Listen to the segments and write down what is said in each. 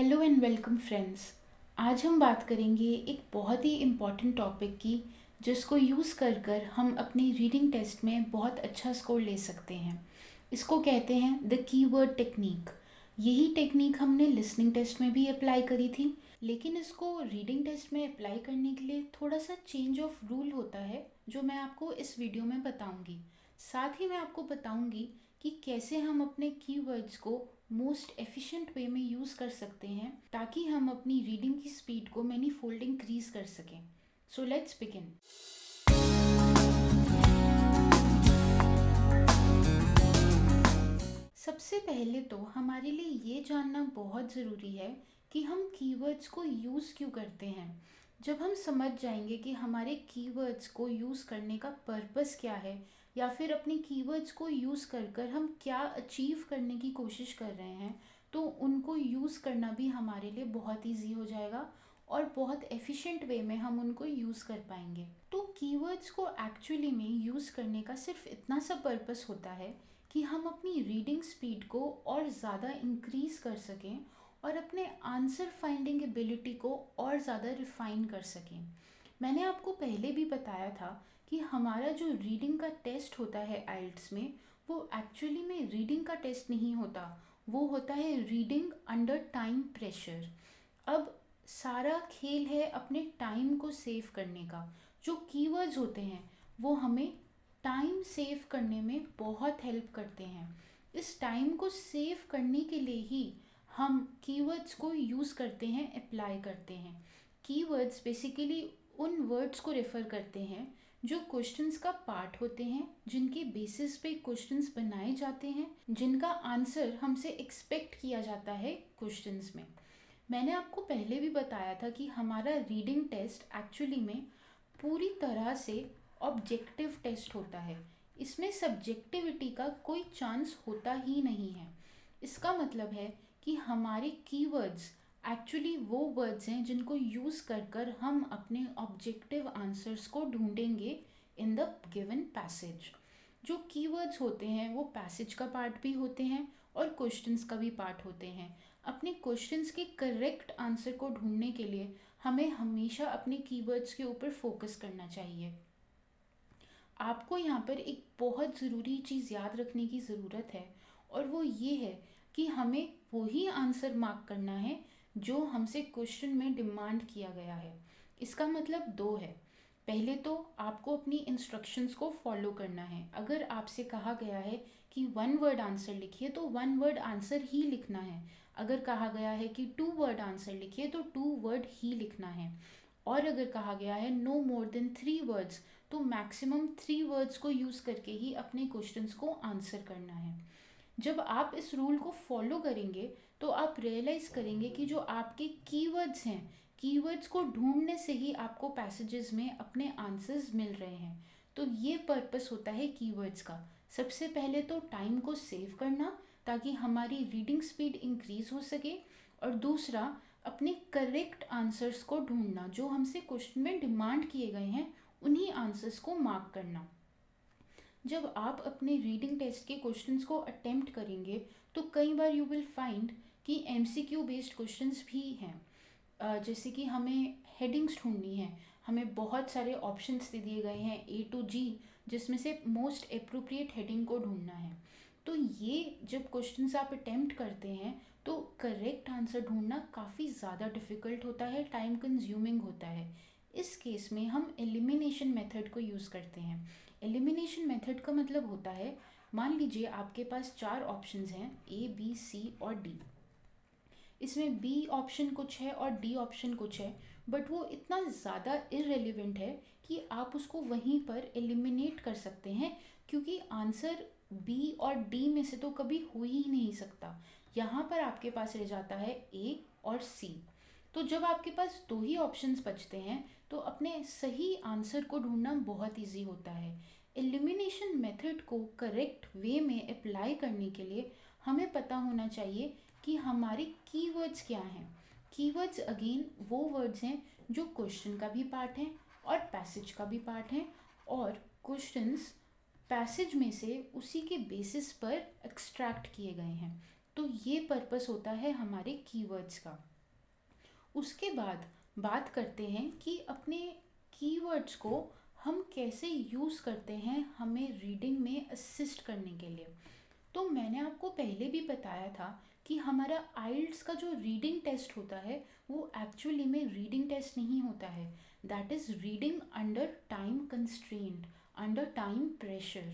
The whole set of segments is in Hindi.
Hello and welcome friends. आज हम बात करेंगे एक बहुत ही इम्पॉर्टेंट टॉपिक की, जिसको यूज़ कर कर हम अपने रीडिंग टेस्ट में बहुत अच्छा स्कोर ले सकते हैं। इसको कहते हैं द कीवर्ड टेक्निक। यही टेक्निक हमने लिसनिंग टेस्ट में भी अप्लाई करी थी, लेकिन इसको रीडिंग टेस्ट में अप्लाई करने के लिए थोड़ा सा चेंज ऑफ रूल होता है, जो मैं आपको इस वीडियो में बताऊंगी। साथ ही मैं आपको बताऊंगी कि कैसे हम अपने कीवर्ड्स को मोस्ट एफिशिएंट वे में यूज़ कर सकते हैं, ताकि हम अपनी रीडिंग की स्पीड को मैनी फोल्ड इंक्रीज कर सकें। So let's begin. सबसे पहले तो हमारे लिए ये जानना बहुत ज़रूरी है कि हम कीवर्ड्स को यूज़ क्यों करते हैं। जब हम समझ जाएंगे कि हमारे कीवर्ड्स को यूज़ करने का पर्पस क्या है, या फिर अपने कीवर्ड्स को यूज़ कर कर हम क्या अचीव करने की कोशिश कर रहे हैं, तो उनको यूज़ करना भी हमारे लिए बहुत ईजी हो जाएगा और बहुत एफिशिएंट वे में हम उनको यूज़ कर पाएंगे। तो कीवर्ड्स को एक्चुअली में यूज़ करने का सिर्फ इतना सा पर्पस होता है कि हम अपनी रीडिंग स्पीड को और ज़्यादा इंक्रीज कर सकें और अपने आंसर फाइंडिंग एबिलिटी को और ज़्यादा रिफाइन कर सकें। मैंने आपको पहले भी बताया था कि हमारा जो रीडिंग का टेस्ट होता है आइल्ट्स में, वो एक्चुअली में रीडिंग का टेस्ट नहीं होता, वो होता है रीडिंग अंडर टाइम प्रेशर। अब सारा खेल है अपने टाइम को सेव करने का। जो कीवर्ड्स होते हैं वो हमें टाइम सेव करने में बहुत हेल्प करते हैं। इस टाइम को सेव करने के लिए ही हम कीवर्ड्स को यूज़ करते हैं, अप्लाई करते हैं। कीवर्ड्स बेसिकली उन वर्ड्स को रेफ़र करते हैं जो क्वेश्चंस का पार्ट होते हैं, जिनके बेसिस पे क्वेश्चंस बनाए जाते हैं, जिनका आंसर हमसे एक्सपेक्ट किया जाता है क्वेश्चंस में। मैंने आपको पहले भी बताया था कि हमारा रीडिंग टेस्ट एक्चुअली में पूरी तरह से ऑब्जेक्टिव टेस्ट होता है। इसमें सब्जेक्टिविटी का कोई चांस होता ही नहीं है। इसका मतलब है कि हमारे कीवर्ड्स एक्चुअली वो वर्ड्स हैं जिनको यूज़ कर कर हम अपने ऑब्जेक्टिव आंसर्स को ढूंढेंगे इन द गिवन पैसेज। जो कीवर्ड्स होते हैं वो पैसेज का पार्ट भी होते हैं और क्वेश्चंस का भी पार्ट होते हैं। अपने क्वेश्चंस के करेक्ट आंसर को ढूंढने के लिए हमें हमेशा अपने कीवर्ड्स के ऊपर फोकस करना चाहिए। आपको यहाँ पर एक बहुत ज़रूरी चीज़ याद रखने की ज़रूरत है, और वो ये है कि हमें वही आंसर मार्क करना है जो हमसे क्वेश्चन में डिमांड किया गया है। इसका मतलब दो है। पहले तो आपको अपनी इंस्ट्रक्शंस को फॉलो करना है। अगर आपसे कहा गया है कि वन वर्ड आंसर लिखिए तो वन वर्ड आंसर ही लिखना है। अगर कहा गया है कि टू वर्ड आंसर लिखिए तो टू वर्ड ही लिखना है। और अगर कहा गया है no more than three words, तो मैक्सिमम थ्री वर्ड्स को यूज़ करके ही अपने क्वेश्चंस को आंसर करना है। जब आप इस रूल को फॉलो करेंगे तो आप रियलाइज़ करेंगे कि जो आपके कीवर्ड्स हैं, कीवर्ड्स को ढूंढने से ही आपको पैसेजेस में अपने आंसर्स मिल रहे हैं। तो ये पर्पस होता है कीवर्ड्स का। सबसे पहले तो टाइम को सेव करना, ताकि हमारी रीडिंग स्पीड इंक्रीज हो सके, और दूसरा अपने करेक्ट आंसर्स को ढूंढना, जो हमसे क्वेश्चन में डिमांड किए गए हैं उन्हीं आंसर्स को मार्क करना। जब आप अपने रीडिंग टेस्ट के क्वेश्चंस को अटेम्प्ट करेंगे तो कई बार यू विल फाइंड कि एमसीक्यू बेस्ड क्वेश्चंस भी हैं। जैसे कि हमें हेडिंग्स ढूंढनी है, हमें बहुत सारे ऑप्शंस दे दिए गए हैं A to G, जिसमें से मोस्ट अप्रोप्रिएट हेडिंग को ढूंढना है। तो ये जब क्वेश्चंस आप अटेम्प्ट करते हैं तो करेक्ट आंसर ढूंढना काफ़ी ज़्यादा डिफ़िकल्ट होता है, टाइम कंज्यूमिंग होता है। इस केस में हम एलिमिनेशन मेथड को यूज़ करते हैं। एलिमिनेशन मेथड का मतलब होता है, मान लीजिए आपके पास चार ऑप्शंस हैं A B C और D। इसमें बी ऑप्शन कुछ है और डी ऑप्शन कुछ है, बट वो इतना ज़्यादा इररेलेवेंट है कि आप उसको वहीं पर एलिमिनेट कर सकते हैं, क्योंकि आंसर बी और डी में से तो कभी हो ही नहीं सकता। यहाँ पर आपके पास रह जाता है ए और सी। तो जब आपके पास दो ही ऑप्शंस बचते हैं तो अपने सही आंसर को ढूंढना बहुत इजी होता है। एलिमिनेशन मेथड को करेक्ट वे में अप्लाई करने के लिए हमें पता होना चाहिए कि हमारे कीवर्ड्स क्या हैं। कीवर्ड्स अगेन वो वर्ड्स हैं जो क्वेश्चन का भी पार्ट हैं और पैसेज का भी पार्ट हैं, और क्वेश्चंस पैसेज में से उसी के बेसिस पर एक्सट्रैक्ट किए गए हैं। तो ये पर्पस होता है हमारे कीवर्ड्स का। उसके बाद बात करते हैं कि अपने कीवर्ड्स को हम कैसे यूज़ करते हैं हमें रीडिंग में असिस्ट करने के लिए। तो मैंने आपको पहले भी बताया था कि हमारा आइल्स का जो रीडिंग टेस्ट होता है वो एक्चुअली में रीडिंग टेस्ट नहीं होता है। That is reading under time constraint, under time pressure.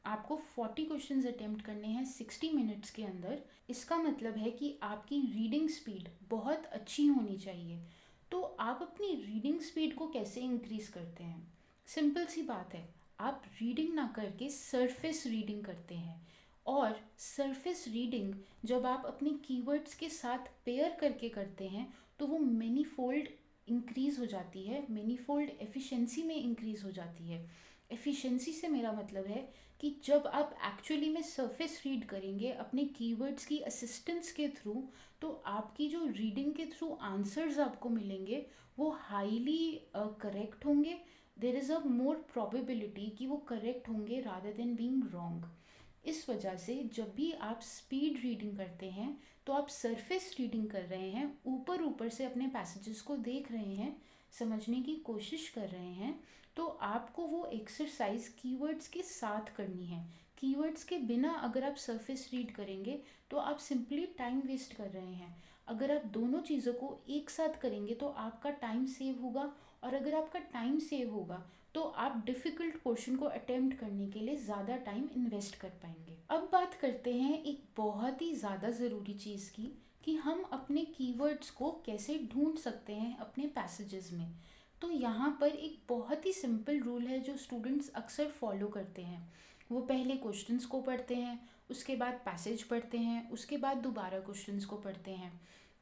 आपको 40 क्वेश्चंस अटेम्प्ट करने हैं 60 मिनट्स के अंदर। इसका मतलब है कि आपकी रीडिंग स्पीड बहुत अच्छी होनी चाहिए। तो आप अपनी रीडिंग स्पीड को कैसे इंक्रीज करते हैं? सिंपल सी बात है, आप रीडिंग ना करके सरफेस रीडिंग करते हैं। और सरफेस रीडिंग जब आप अपने कीवर्ड्स के साथ पेयर करके करते हैं तो वो मैनी फोल्ड इंक्रीज़ हो जाती है, मैनी फोल्ड एफिशिएंसी में इंक्रीज़ हो जाती है। एफिशिएंसी से मेरा मतलब है कि जब आप एक्चुअली में सरफेस रीड करेंगे अपने कीवर्ड्स की असिस्टेंस के थ्रू, तो आपकी जो रीडिंग के थ्रू आंसर्स आपको मिलेंगे वो हाईली करेक्ट होंगे। There is a more probability कि वो करेक्ट होंगे रादर देन बीइंग रॉन्ग। इस वजह से जब भी आप स्पीड रीडिंग करते हैं तो आप सरफेस रीडिंग कर रहे हैं, ऊपर ऊपर से अपने पैसेजेस को देख रहे हैं, समझने की कोशिश कर रहे हैं। तो आपको वो एक्सरसाइज कीवर्ड्स के साथ करनी है। कीवर्ड्स के बिना अगर आप सरफेस रीड करेंगे तो आप सिंपली टाइम वेस्ट कर रहे हैं। अगर आप दोनों चीज़ों को एक साथ करेंगे तो आपका टाइम सेव होगा, और अगर आपका टाइम सेव होगा तो आप डिफ़िकल्ट पोर्शन को अटेम्प्ट करने के लिए ज़्यादा टाइम इन्वेस्ट कर पाएंगे। अब बात करते हैं एक बहुत ही ज़्यादा ज़रूरी चीज़ की, कि हम अपने कीवर्ड्स को कैसे ढूंढ सकते हैं अपने पैसेजेस में। तो यहाँ पर एक बहुत ही सिंपल रूल है जो स्टूडेंट्स अक्सर फॉलो करते हैं। वो पहले क्वेश्चंस को पढ़ते हैं, उसके बाद पैसेज पढ़ते हैं, उसके बाद दोबारा क्वेश्चंस को पढ़ते हैं।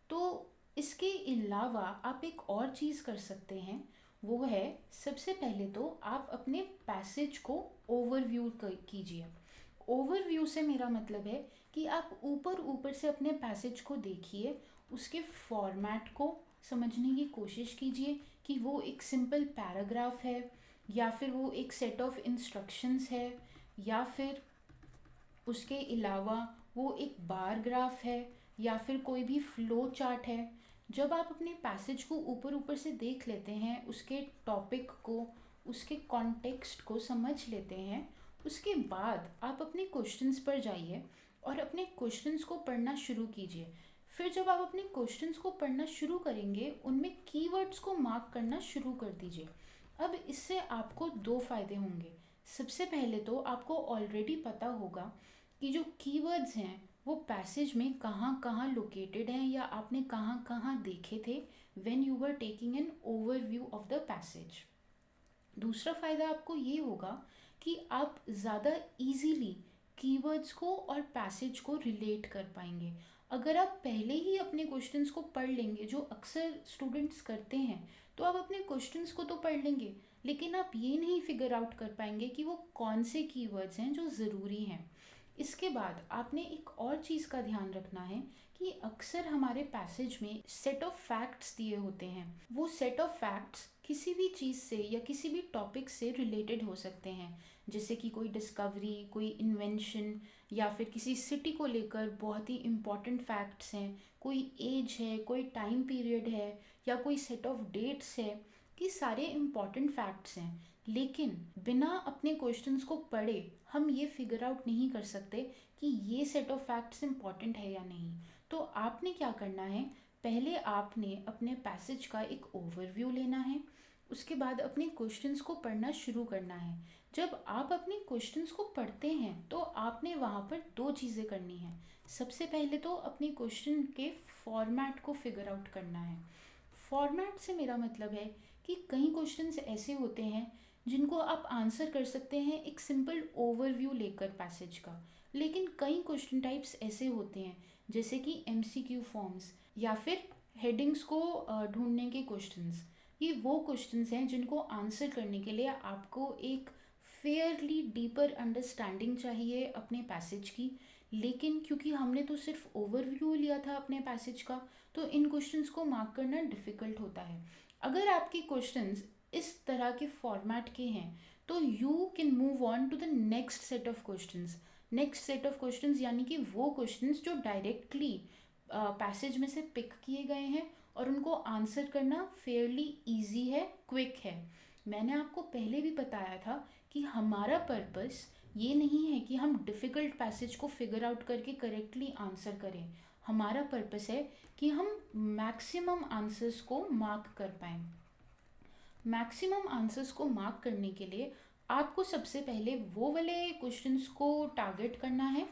तो इसके अलावा आप एक और चीज़ कर सकते हैं, वो है सबसे पहले तो आप अपने पैसेज को ओवरव्यू कीजिए। ओवरव्यू से मेरा मतलब है कि आप ऊपर ऊपर से अपने पैसेज को देखिए, उसके फॉर्मेट को समझने की कोशिश कीजिए कि वो एक सिंपल पैराग्राफ है, या फिर वो एक सेट ऑफ इंस्ट्रक्शंस है, या फिर उसके अलावा वो एक बार ग्राफ है, या फिर कोई भी फ्लो चार्ट है। जब आप अपने पैसेज को ऊपर ऊपर से देख लेते हैं, उसके टॉपिक को, उसके कॉन्टेक्स्ट को समझ लेते हैं, उसके बाद आप अपने क्वेश्चंस पर जाइए और अपने क्वेश्चंस को पढ़ना शुरू कीजिए। फिर जब आप अपने क्वेश्चंस को पढ़ना शुरू करेंगे उनमें कीवर्ड्स को मार्क करना शुरू कर दीजिए। अब इससे आपको दो फायदे होंगे। सबसे पहले तो आपको ऑलरेडी पता होगा कि जो कीवर्ड्स हैं वो पैसेज में कहाँ कहाँ लोकेटेड हैं, या आपने कहाँ कहाँ देखे थे when you were taking an overview of the passage. दूसरा फ़ायदा आपको ये होगा कि आप ज़्यादा इजीली कीवर्ड्स को और पैसेज को रिलेट कर पाएंगे। अगर आप पहले ही अपने क्वेश्चंस को पढ़ लेंगे, जो अक्सर स्टूडेंट्स करते हैं, तो आप अपने क्वेश्चंस को तो पढ़ लेंगे लेकिन आप ये नहीं फिगर आउट कर पाएंगे कि वो कौन से कीवर्ड्स हैं जो ज़रूरी हैं। इसके बाद आपने एक और चीज़ का ध्यान रखना है कि अक्सर हमारे पैसेज में सेट ऑफ फैक्ट्स दिए होते हैं। वो सेट ऑफ फैक्ट्स किसी भी चीज़ से या किसी भी टॉपिक से रिलेटेड हो सकते हैं, जैसे कि कोई डिस्कवरी, कोई इन्वेंशन, या फिर किसी सिटी को लेकर बहुत ही इम्पॉर्टेंट फैक्ट्स हैं, कोई एज है, कोई टाइम पीरियड है, या कोई सेट ऑफ डेट्स है। कि सारे इम्पॉर्टेंट फैक्ट्स हैं, लेकिन बिना अपने क्वेश्चंस को पढ़े हम ये फिगर आउट नहीं कर सकते कि ये सेट ऑफ फैक्ट्स इम्पॉर्टेंट है या नहीं। तो आपने क्या करना है, पहले आपने अपने पैसेज का एक ओवरव्यू लेना है, उसके बाद अपने क्वेश्चंस को पढ़ना शुरू करना है। जब आप अपने क्वेश्चंस को पढ़ते हैं तो आपने वहाँ पर दो चीज़ें करनी हैं। सबसे पहले तो अपने क्वेश्चन के फॉर्मेट को फिगर आउट करना है। फॉर्मेट से मेरा मतलब है कि कई क्वेश्चंस ऐसे होते हैं जिनको आप आंसर कर सकते हैं एक सिंपल ओवरव्यू लेकर पैसेज का, लेकिन कई क्वेश्चन टाइप्स ऐसे होते हैं जैसे कि एमसीक्यू फॉर्म्स, या फिर हेडिंग्स को ढूंढने के क्वेश्चंस। ये वो क्वेश्चंस हैं जिनको आंसर करने के लिए आपको एक फेयरली डीपर अंडरस्टैंडिंग चाहिए अपने पैसेज की। लेकिन क्योंकि हमने तो सिर्फ ओवरव्यू लिया था अपने पैसेज का, तो इन क्वेश्चंस को मार्क करना डिफ़िकल्ट होता है। अगर आपके क्वेश्चंस इस तरह के फॉर्मेट के हैं तो you can move on to the next set of questions. Next set of questions यानी कि वो क्वेश्चंस जो डायरेक्टली पैसेज में से पिक किए गए हैं और उनको आंसर करना फेयरली इजी है, क्विक है। मैंने आपको पहले भी बताया था कि हमारा पर्पस ये नहीं है कि हम डिफ़िकल्ट पैसेज को फिगर आउट करके करेक्टली आंसर करें। हमारा पर्पस है कि हम मैक्सिमम आंसर्स को मार्क कर पाएँ। मैक्सिमम आंसर्स को मार्क करने के लिए आपको सबसे पहले वो वाले क्वेश्चंस को टारगेट करना है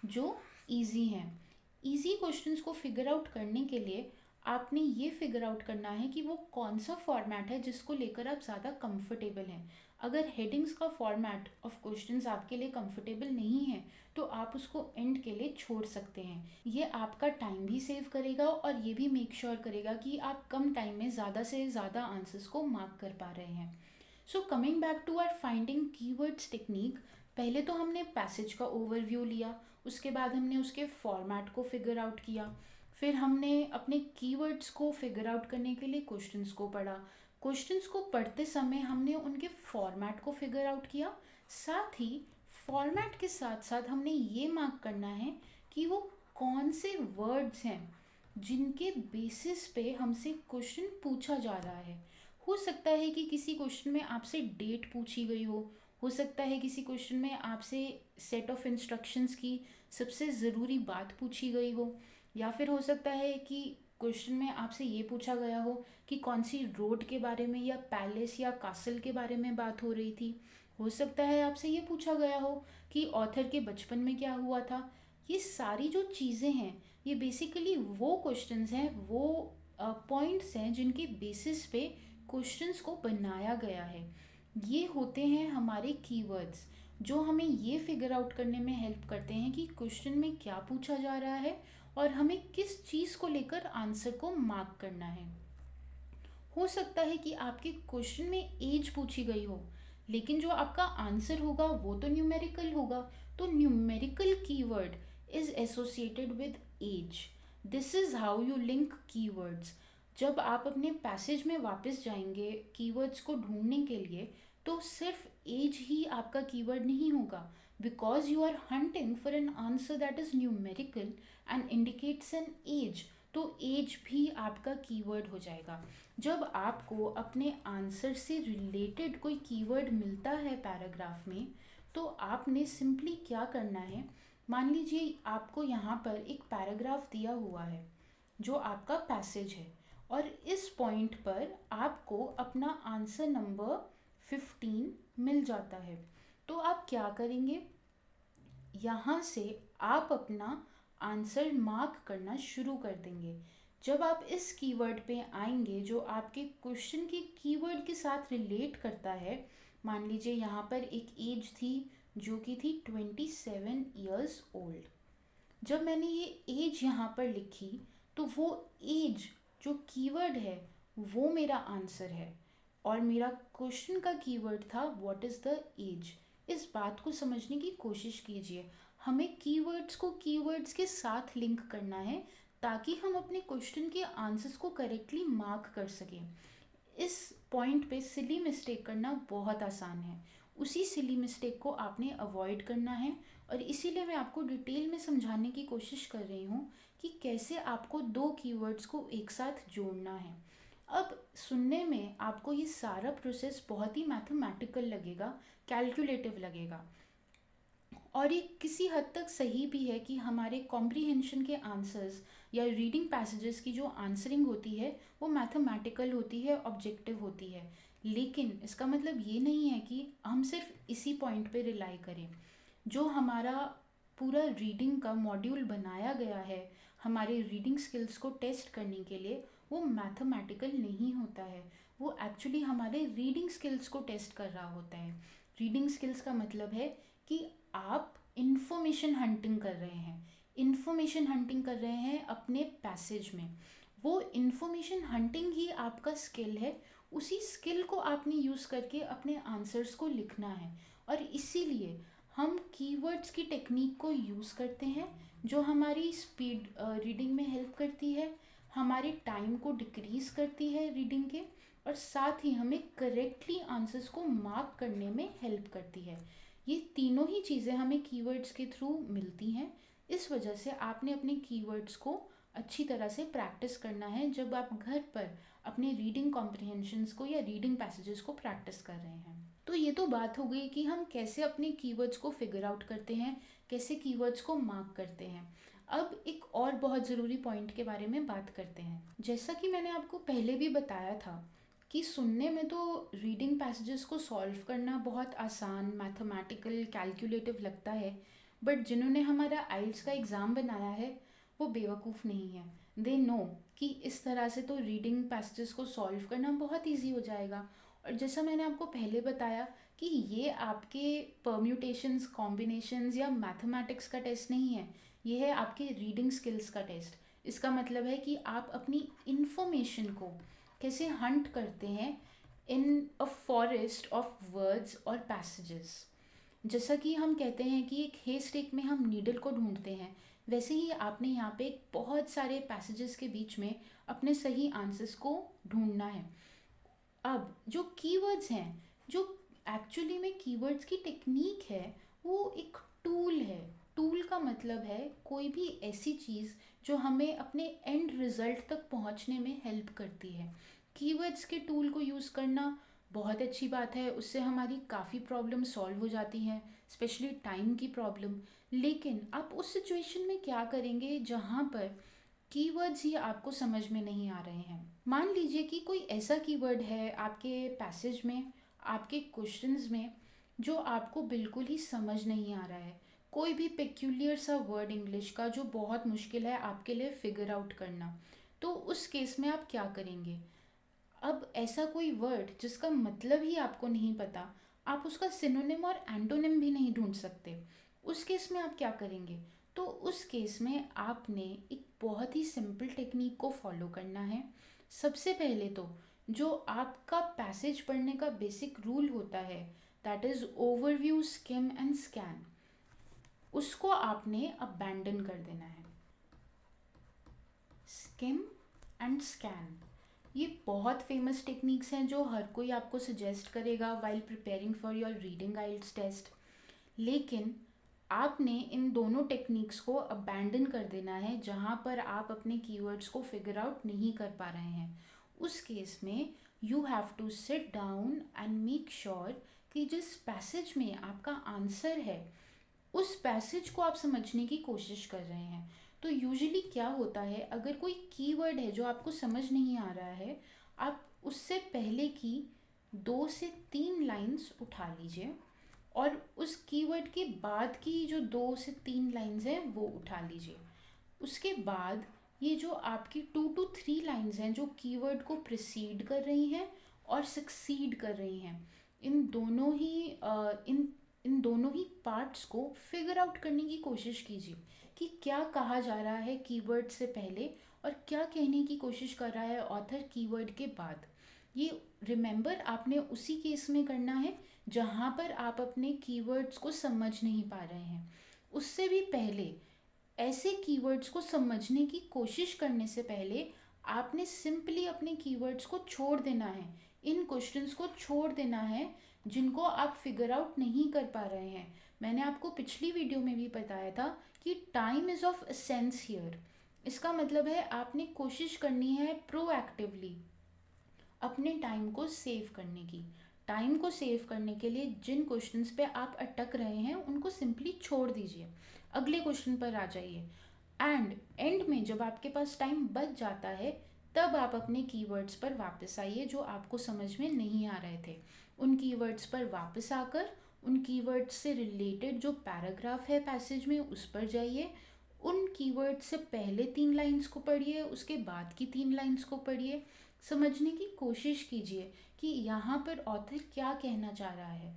जो इजी हैं। इजी क्वेश्चंस को फिगर आउट करने के लिए आपने ये फिगर आउट करना है कि वो कौन सा फॉर्मेट है जिसको लेकर आप ज़्यादा कंफर्टेबल हैं। अगर हेडिंग्स का फॉर्मेट ऑफ क्वेश्चंस आपके लिए कंफर्टेबल नहीं है तो आप उसको एंड के लिए छोड़ सकते हैं। ये आपका टाइम भी सेव करेगा और ये भी मेक श्योर करेगा कि आप कम टाइम में ज़्यादा से ज़्यादा आंसर्स को मार्क कर पा रहे हैं। So coming back to our finding keywords technique, पहले तो हमने पैसेज का ओवरव्यू लिया, उसके बाद हमने उसके फॉर्मेट को फिगर आउट किया, फिर हमने अपने कीवर्ड्स को फिगर आउट करने के लिए क्वेश्चंस को पढ़ा। क्वेश्चंस को पढ़ते समय हमने उनके फॉर्मेट को फिगर आउट किया, साथ ही फॉर्मेट के साथ साथ हमने ये मार्क करना है कि वो कौन से वर्ड्स हैं जिनके बेसिस पे हमसे क्वेश्चन पूछा जा रहा है। हो सकता है कि किसी क्वेश्चन में आपसे डेट पूछी गई हो सकता है किसी क्वेश्चन में आपसे सेट ऑफ इंस्ट्रक्शंस की सबसे ज़रूरी बात पूछी गई हो, या फिर हो सकता है कि क्वेश्चन में आपसे ये पूछा गया हो कि कौन सी रोड के बारे में या पैलेस या कासल के बारे में बात हो रही थी। हो सकता है आपसे ये पूछा गया हो कि ऑथर के बचपन में क्या हुआ था। ये सारी जो चीज़ें हैं ये बेसिकली वो क्वेश्चंस हैं, वो पॉइंट्स हैं जिनके बेसिस पे क्वेश्चंस को बनाया गया है। ये होते हैं हमारे कीवर्ड्स जो हमें ये फिगर आउट करने में हेल्प करते हैं कि क्वेश्चन में क्या पूछा जा रहा है और हमें किस चीज़ को लेकर आंसर को मार्क करना है। हो सकता है कि आपके क्वेश्चन में एज पूछी गई हो, लेकिन जो आपका आंसर होगा वो तो न्यूमेरिकल होगा। तो numerical keyword is associated with age. This is how you link keywords. जब आप अपने पैसेज में वापस जाएंगे कीवर्ड्स को ढूंढने के लिए, तो सिर्फ एज ही आपका कीवर्ड नहीं होगा, because you are hunting for an answer that is numerical and indicates an age. तो एज भी आपका कीवर्ड हो जाएगा। जब आपको अपने आंसर से रिलेटेड कोई कीवर्ड मिलता है पैराग्राफ में, तो आपने सिंपली क्या करना है, मान लीजिए आपको यहाँ पर एक पैराग्राफ दिया हुआ है जो आपका पैसेज है, और इस पॉइंट पर आपको अपना आंसर नंबर 15 मिल जाता है। तो आप क्या करेंगे, यहाँ से आप अपना आंसर मार्क करना शुरू कर देंगे। जब आप इस कीवर्ड पे आएंगे जो आपके क्वेश्चन के कीवर्ड के साथ रिलेट करता है, मान लीजिए यहाँ पर एक एज थी जो कि थी 27 ईयर्स ओल्ड। जब मैंने ये एज यहाँ पर लिखी तो वो एज जो कीवर्ड है वो मेरा आंसर है, और मेरा क्वेश्चन का कीवर्ड था व्हाट इज़ द एज। इस बात को समझने की कोशिश कीजिए। हमें कीवर्ड्स को कीवर्ड्स के साथ लिंक करना है ताकि हम अपने क्वेश्चन के आंसर्स को करेक्टली मार्क कर सकें। इस पॉइंट पे सिली मिस्टेक करना बहुत आसान है, उसी सिली मिस्टेक को आपने अवॉइड करना है, और इसीलिए मैं आपको डिटेल में समझाने की कोशिश कर रही हूँ कि कैसे आपको दो कीवर्ड्स को एक साथ जोड़ना है। अब सुनने में आपको ये सारा प्रोसेस बहुत ही मैथमेटिकल लगेगा, कैलकुलेटिव लगेगा, और ये किसी हद तक सही भी है कि हमारे कॉम्प्रीहेंशन के आंसर्स या रीडिंग पैसेजेस की जो आंसरिंग होती है वो मैथमेटिकल होती है, ऑब्जेक्टिव होती है। लेकिन इसका मतलब ये नहीं है कि हम सिर्फ इसी पॉइंट पे रिलाई करें। जो हमारा पूरा रीडिंग का मॉड्यूल बनाया गया है हमारे रीडिंग स्किल्स को टेस्ट करने के लिए, वो मैथमेटिकल नहीं होता है, वो एक्चुअली हमारे रीडिंग स्किल्स को टेस्ट कर रहा होता है। रीडिंग स्किल्स का मतलब है कि आप इंफॉर्मेशन हंटिंग कर रहे हैं, इंफॉर्मेशन हंटिंग कर रहे हैं अपने पैसेज में। वो इंफॉर्मेशन हंटिंग ही आपका स्किल है, उसी स्किल को आपने यूज़ करके अपने आंसर्स को लिखना है। और इसीलिए हम कीवर्ड्स की टेक्निक को यूज़ करते हैं जो हमारी स्पीड रीडिंग में हेल्प करती है, हमारे टाइम को डिक्रीज़ करती है रीडिंग के, और साथ ही हमें करेक्टली आंसर्स को मार्क करने में हेल्प करती है। ये तीनों ही चीज़ें हमें कीवर्ड्स के थ्रू मिलती हैं। इस वजह से आपने अपने कीवर्ड्स को अच्छी तरह से प्रैक्टिस करना है जब आप घर पर अपने रीडिंग कॉम्प्रिहेंशंस को या रीडिंग पैसेजेस को प्रैक्टिस कर रहे हैं। तो ये तो बात हो गई कि हम कैसे अपने कीवर्ड्स को फिगर आउट करते हैं, कैसे कीवर्ड्स को मार्क करते हैं। अब एक और बहुत ज़रूरी पॉइंट के बारे में बात करते हैं। जैसा कि मैंने आपको पहले भी बताया था कि सुनने में तो रीडिंग पैसेजेस को सॉल्व करना बहुत आसान, मैथमेटिकल, कैलकुलेटिव लगता है, बट जिन्होंने हमारा आइल्स का एग्ज़ाम बनाया है वो बेवकूफ़ नहीं है। दे नो कि इस तरह से तो रीडिंग पैसेजेस को सॉल्व करना बहुत ईजी हो जाएगा। और जैसा मैंने आपको पहले बताया कि ये आपके परम्यूटेशंस, कॉम्बिनेशंस या मैथमेटिक्स का टेस्ट नहीं है, ये है आपके रीडिंग स्किल्स का टेस्ट। इसका मतलब है कि आप अपनी इंफॉर्मेशन को कैसे हंट करते हैं इन अ फॉरेस्ट ऑफ वर्ड्स और पैसेजेस। जैसा कि हम कहते हैं कि एक हे स्टिक में हम नीडल को ढूंढते हैं, वैसे ही आपने यहाँ पे बहुत सारे पैसेजेस के बीच में अपने सही आंसर्स को ढूंढना है। अब जो कीवर्ड्स हैं, जो एक्चुअली में कीवर्ड्स की टेक्निक है, वो एक टूल है। टूल का मतलब है कोई भी ऐसी चीज़ जो हमें अपने एंड रिजल्ट तक पहुंचने में हेल्प करती है। कीवर्ड्स के टूल को यूज़ करना बहुत अच्छी बात है, उससे हमारी काफ़ी प्रॉब्लम सॉल्व हो जाती हैं, स्पेशली टाइम की प्रॉब्लम। लेकिन आप उस सिचुएशन में क्या करेंगे जहाँ पर कीवर्ड्स ही आपको समझ में नहीं आ रहे हैं। मान लीजिए कि कोई ऐसा कीवर्ड है आपके पैसेज में, आपके क्वेश्चंस में, जो आपको बिल्कुल ही समझ नहीं आ रहा है। कोई भी पेक्यूलियर सा वर्ड इंग्लिश का जो बहुत मुश्किल है आपके लिए फिगर आउट करना। तो उस केस में आप क्या करेंगे? अब ऐसा कोई वर्ड जिसका मतलब ही आपको नहीं पता, आप उसका सिनोनिम और एंटोनिम भी नहीं ढूंढ सकते, उस केस में आप क्या करेंगे? तो उस केस में आपने एक बहुत ही सिंपल टेक्निक को फॉलो करना है। सबसे पहले तो जो आपका पैसेज पढ़ने का बेसिक रूल होता है, that is overview, scheme and scan, उसको आपने अबैंडन कर देना है। स्किम एंड स्कैन ये बहुत फेमस टेक्निक्स हैं जो हर कोई आपको सजेस्ट करेगा while preparing for your reading IELTS test. लेकिन आपने इन दोनों टेक्निक्स को अबैंडन कर देना है जहाँ पर आप अपने कीवर्ड्स को फिगर आउट नहीं कर पा रहे हैं। उस केस में you have to sit down and make sure कि जिस पैसेज में आपका आंसर है उस पैसेज को आप समझने की कोशिश कर रहे हैं। तो यूजुअली क्या होता है, अगर कोई कीवर्ड है जो आपको समझ नहीं आ रहा है, आप उससे पहले की 2 से 3 लाइंस उठा लीजिए और उस कीवर्ड के बाद की जो 2 से 3 लाइंस हैं वो उठा लीजिए। उसके बाद ये जो आपकी 2 to 3 लाइंस हैं जो कीवर्ड को प्रिसीड कर रही हैं और सक्सीड कर रही हैं, इन दोनों ही इन दोनों ही पार्ट्स को फिगर आउट करने की कोशिश कीजिए कि क्या कहा जा रहा है कीवर्ड से पहले और क्या कहने की कोशिश कर रहा है ऑथर कीवर्ड के बाद। ये रिमेंबर आपने उसी केस में करना है जहाँ पर आप अपने कीवर्ड्स को समझ नहीं पा रहे हैं। उससे भी पहले ऐसे कीवर्ड्स को समझने की कोशिश करने से पहले आपने सिंपली अपने कीवर्ड्स को छोड़ देना है, इन क्वेश्चंस को छोड़ देना है जिनको आप फिगर आउट नहीं कर पा रहे हैं। मैंने आपको पिछली वीडियो में भी बताया था कि time is of essence here. इसका मतलब है आपने कोशिश करनी है प्रोएक्टिवली अपने टाइम को सेव करने की। टाइम को सेव करने के लिए जिन क्वेश्चंस पे आप अटक रहे हैं उनको सिंपली छोड़ दीजिए, अगले क्वेश्चन पर आ जाइए। एंड में जब आपके पास टाइम बच जाता है तब आप अपने कीवर्ड्स पर वापस आइए जो आपको समझ में नहीं आ रहे थे। उन कीवर्ड्स पर वापस आकर उन कीवर्ड्स से रिलेटेड जो पैराग्राफ है पैसेज में उस पर जाइए। उन कीवर्ड से पहले 3 लाइंस को पढ़िए, उसके बाद की 3 लाइंस को पढ़िए। समझने की कोशिश कीजिए कि यहाँ पर ऑथर क्या कहना चाह रहा है।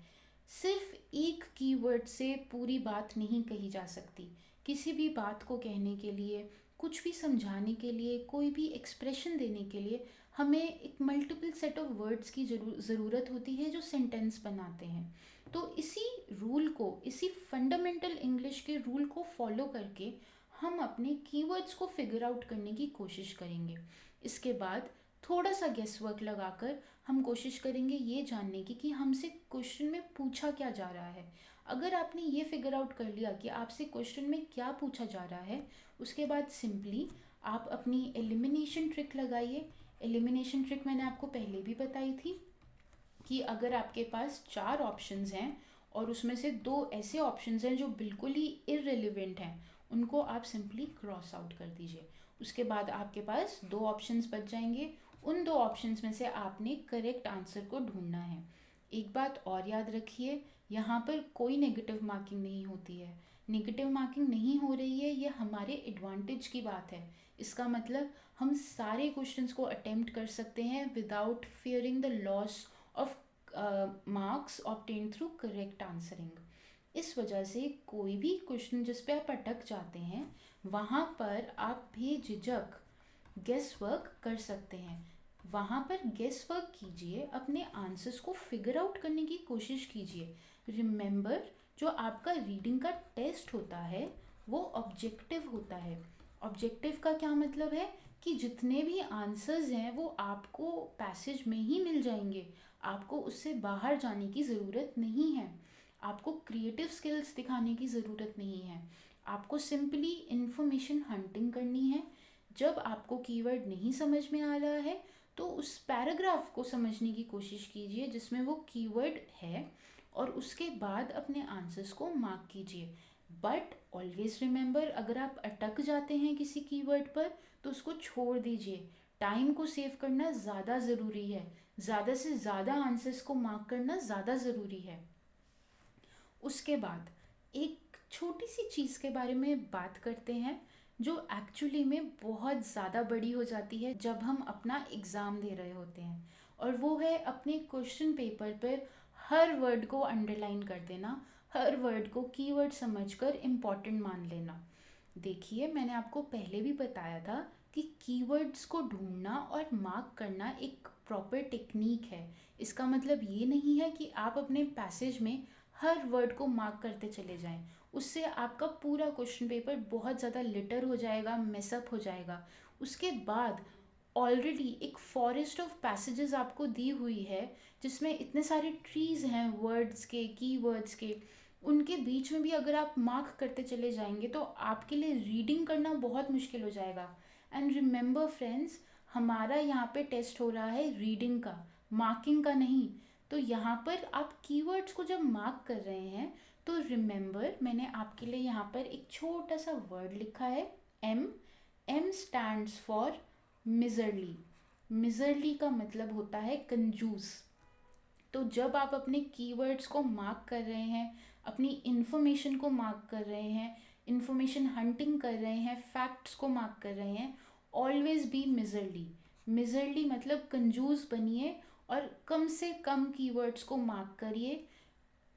सिर्फ एक कीवर्ड से पूरी बात नहीं कही जा सकती। किसी भी बात को कहने के लिए, कुछ भी समझाने के लिए, कोई भी एक्सप्रेशन देने के लिए हमें एक मल्टीपल सेट ऑफ वर्ड्स की ज़रूरत होती है जो सेंटेंस बनाते हैं। तो इसी रूल को, इसी फंडामेंटल इंग्लिश के रूल को फॉलो करके हम अपने कीवर्ड्स को फिगर आउट करने की कोशिश करेंगे। इसके बाद थोड़ा सा गेस वर्क लगाकर हम कोशिश करेंगे ये जानने की कि हमसे क्वेश्चन में पूछा क्या जा रहा है। अगर आपने ये फिगर आउट कर लिया कि आपसे क्वेश्चन में क्या पूछा जा रहा है, उसके बाद सिंपली आप अपनी एलिमिनेशन ट्रिक लगाइए। एलिमिनेशन ट्रिक मैंने आपको पहले भी बताई थी कि अगर आपके पास 4 ऑप्शंस हैं और उसमें से 2 ऐसे ऑप्शंस हैं जो बिल्कुल ही इररिलेवेंट हैं, उनको आप सिंपली क्रॉस आउट कर दीजिए। उसके बाद आपके पास 2 ऑप्शंस बच जाएंगे। उन 2 ऑप्शंस में से आपने करेक्ट आंसर को ढूंढना है। एक बात और याद रखिए, यहाँ पर कोई नेगेटिव मार्किंग नहीं होती है। नेगेटिव मार्किंग नहीं हो रही है, ये हमारे एडवांटेज की बात है। इसका मतलब हम सारे क्वेश्चंस को अटेम्प्ट कर सकते हैं without fearing the loss of marks obtain through correct answering. इस वजह से कोई भी क्वेश्चन जिस पे आप अटक जाते हैं, वहाँ पर आप बेझिझक गेस वर्क कर सकते हैं। वहाँ पर गेस वर्क कीजिए, अपने आंसर्स को फिगर आउट करने की कोशिश कीजिए। रिमेंबर, जो आपका रीडिंग का टेस्ट होता है वो ऑब्जेक्टिव होता है। ऑब्जेक्टिव का क्या मतलब है कि जितने भी आंसर्स हैं वो आपको पैसेज में ही मिल जाएंगे, आपको उससे बाहर जाने की ज़रूरत नहीं है, आपको क्रिएटिव स्किल्स दिखाने की ज़रूरत नहीं है। आपको सिंपली इंफॉर्मेशन हंटिंग करनी है। जब आपको कीवर्ड नहीं समझ में आ रहा है तो उस पैराग्राफ को समझने की कोशिश कीजिए जिसमें वो कीवर्ड है, और उसके बाद अपने आंसर्स को मार्क कीजिए। बट ऑलवेज रिमेंबर, अगर आप अटक जाते हैं किसी कीवर्ड पर तो उसको छोड़ दीजिए। टाइम को सेव करना ज़्यादा ज़रूरी है, ज़्यादा से ज़्यादा आंसर्स को मार्क करना ज़्यादा ज़रूरी है। उसके बाद एक छोटी सी चीज़ के बारे में बात करते हैं जो एक्चुअली में बहुत ज़्यादा बड़ी हो जाती है जब हम अपना एग्ज़ाम दे रहे होते हैं, और वो है अपने क्वेश्चन पेपर पर हर वर्ड को अंडरलाइन कर देना, हर वर्ड को कीवर्ड समझकर इम्पॉर्टेंट मान लेना। देखिए, मैंने आपको पहले भी बताया था कि कीवर्ड्स को ढूंढना और मार्क करना एक प्रॉपर टेक्निक है। इसका मतलब ये नहीं है कि आप अपने पैसेज में हर वर्ड को मार्क करते चले जाएं। उससे आपका पूरा क्वेश्चन पेपर बहुत ज़्यादा लिटर हो जाएगा, मेसअप हो जाएगा। उसके बाद ऑलरेडी एक फॉरेस्ट ऑफ पैसेजेस आपको दी हुई है जिसमें इतने सारे ट्रीज हैं वर्ड्स के, कीवर्ड्स के। उनके बीच में भी अगर आप मार्क करते चले जाएंगे तो आपके लिए रीडिंग करना बहुत मुश्किल हो जाएगा। एंड रिमेंबर फ्रेंड्स, हमारा यहाँ पे टेस्ट हो रहा है रीडिंग का, मार्किंग का नहीं। तो यहाँ पर आप कीवर्ड्स को जब मार्क कर रहे हैं तो रिमेंबर, मैंने आपके लिए यहाँ पर एक छोटा सा वर्ड लिखा है, M. M stands for miserly. Miserly का मतलब होता है कंजूस। तो जब आप अपने कीवर्ड्स को मार्क कर रहे हैं, अपनी इंफॉर्मेशन को मार्क कर रहे हैं, इंफॉर्मेशन हंटिंग कर रहे हैं, फैक्ट्स को मार्क कर रहे हैं, ऑलवेज बी मिजरली। मिजरली मतलब कंजूस बनिए और कम से कम कीवर्ड्स को मार्क करिए।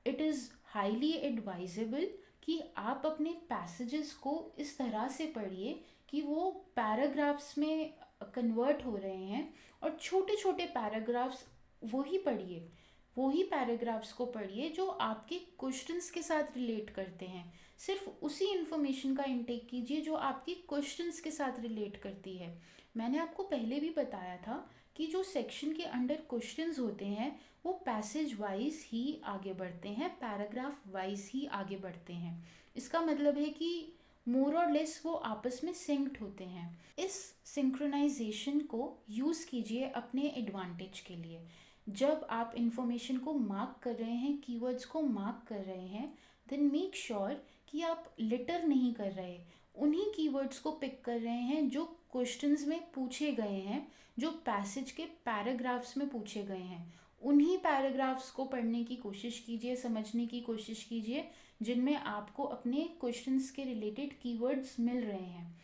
इट इज़ हाईली एडवाइजेबल कि आप अपने पैसेजेस को इस तरह से पढ़िए कि वो पैराग्राफ्स में कन्वर्ट हो रहे हैं, और छोटे छोटे पैराग्राफ्स वही पढ़िए, वही पैराग्राफ्स को पढ़िए जो आपके क्वेश्चंस के साथ रिलेट करते हैं। सिर्फ उसी इन्फॉर्मेशन का इंटेक कीजिए जो आपकी क्वेश्चंस के साथ रिलेट करती है। मैंने आपको पहले भी बताया था कि जो सेक्शन के अंडर क्वेश्चंस होते हैं वो पैसेज वाइज ही आगे बढ़ते हैं, पैराग्राफ वाइज ही आगे बढ़ते हैं। इसका मतलब है कि मोर और लेस वो आपस में सिंक्ड होते हैं। इस सिंक्रोनाइजेशन को यूज़ कीजिए अपने एडवांटेज के लिए। जब आप इंफॉर्मेशन को मार्क कर रहे हैं, कीवर्ड्स को मार्क कर रहे हैं, देन मेक श्योर कि आप लिटर नहीं कर रहे। उन्हीं कीवर्ड्स को पिक कर रहे हैं जो क्वेश्चंस में पूछे गए हैं, जो पैसेज के पैराग्राफ्स में पूछे गए हैं। उन्हीं पैराग्राफ्स को पढ़ने की कोशिश कीजिए, समझने की कोशिश कीजिए जिनमें आपको अपने क्वेश्चंस के रिलेटेड कीवर्ड्स मिल रहे हैं।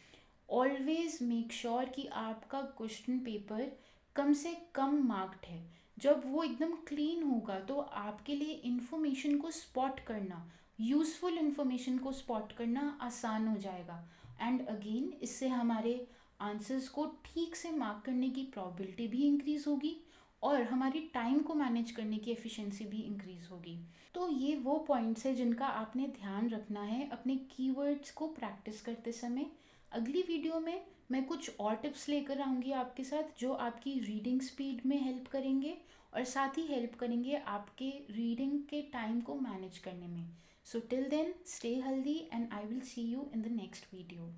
ऑलवेज मेक श्योर कि आपका क्वेश्चन पेपर कम से कम मार्क्ड है। जब वो एकदम क्लीन होगा तो आपके लिए इन्फॉर्मेशन को स्पॉट करना, यूज़फुल इन्फॉर्मेशन को स्पॉट करना आसान हो जाएगा। एंड अगेन, इससे हमारे आंसर्स को ठीक से मार्क करने की प्रॉबिलिटी भी इंक्रीज़ होगी और हमारी टाइम को मैनेज करने की एफिशिएंसी भी इंक्रीज़ होगी। तो ये वो पॉइंट्स है जिनका आपने ध्यान रखना है अपने कीवर्ड्स को प्रैक्टिस करते समय। अगली वीडियो में मैं कुछ और टिप्स लेकर आऊँगी आपके साथ जो आपकी रीडिंग स्पीड में हेल्प करेंगे और साथ ही हेल्प करेंगे आपके रीडिंग के टाइम को मैनेज करने में। So till then, stay healthy and I will see you in the next video.